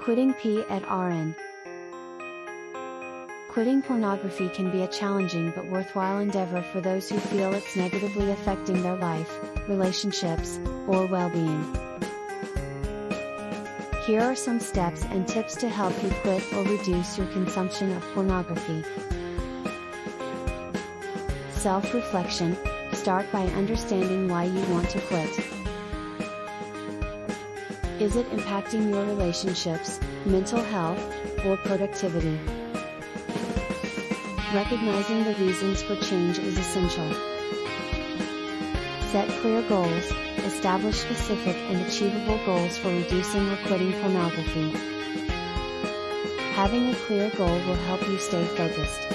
Quitting PET-RN. Quitting pornography can be a challenging but worthwhile endeavor for those who feel it's negatively affecting their life, relationships, or well-being. Here are some steps and tips to help you quit or reduce your consumption of pornography. Self-reflection. Start by understanding why you want to quit. Is it impacting your relationships, mental health, or productivity? Recognizing the reasons for change is essential. Set clear goals. Establish specific and achievable goals for reducing or quitting pornography. Having a clear goal will help you stay focused.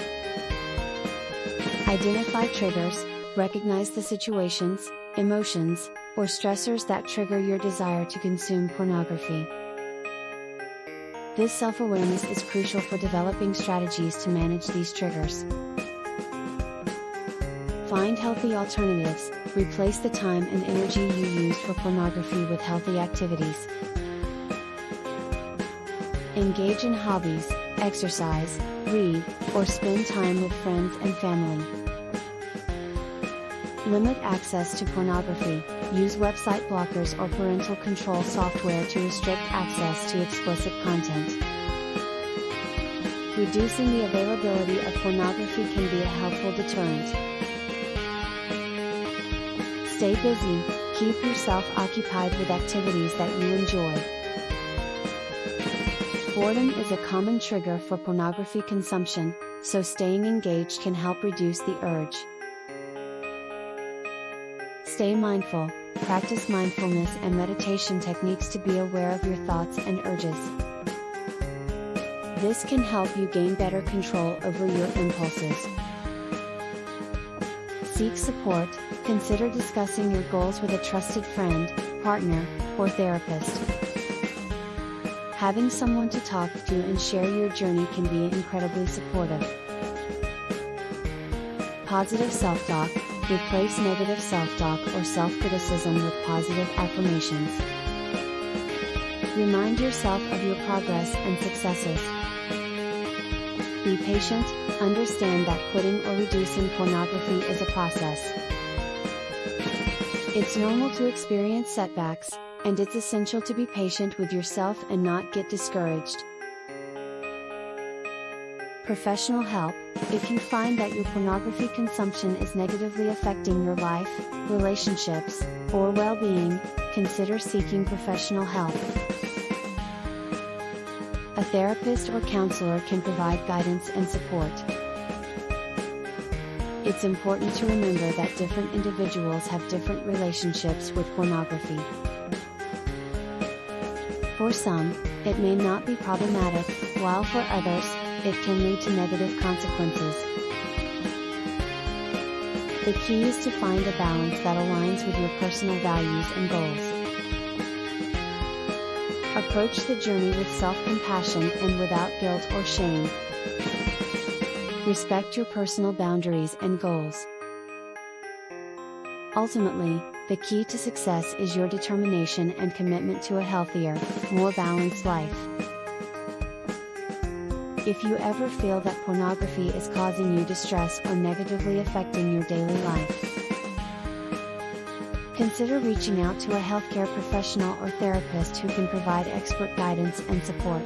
Identify triggers. Recognize the situations, emotions, or stressors that trigger your desire to consume pornography. This self-awareness is crucial for developing strategies to manage these triggers. Find healthy alternatives. Replace the time and energy you used for pornography with healthy activities. Engage in hobbies, exercise, read, or spend time with friends and family. Limit access to pornography. Use website blockers or parental control software to restrict access to explicit content. Reducing the availability of pornography can be a helpful deterrent. Stay busy. Keep yourself occupied with activities that you enjoy. Boredom is a common trigger for pornography consumption, so staying engaged can help reduce the urge. Stay mindful. Practice mindfulness and meditation techniques to be aware of your thoughts and urges. This can help you gain better control over your impulses. Seek support. Consider discussing your goals with a trusted friend, partner, or therapist. Having someone to talk to and share your journey can be incredibly supportive. Positive self-talk. Replace negative self-talk or self-criticism with positive affirmations. Remind yourself of your progress and successes. Be patient. Understand that quitting or reducing pornography is a process. It's normal to experience setbacks, and it's essential to be patient with yourself and not get discouraged. Professional help. If you find that your pornography consumption is negatively affecting your life, relationships, or well-being, consider seeking professional help. A therapist or counselor can provide guidance and support. It's important to remember that different individuals have different relationships with pornography. For some, it may not be problematic, while for others, it can lead to negative consequences. The key is to find a balance that aligns with your personal values and goals. Approach the journey with self-compassion and without guilt or shame. Respect your personal boundaries and goals. Ultimately, the key to success is your determination and commitment to a healthier, more balanced life. If you ever feel that pornography is causing you distress or negatively affecting your daily life, consider reaching out to a healthcare professional or therapist who can provide expert guidance and support.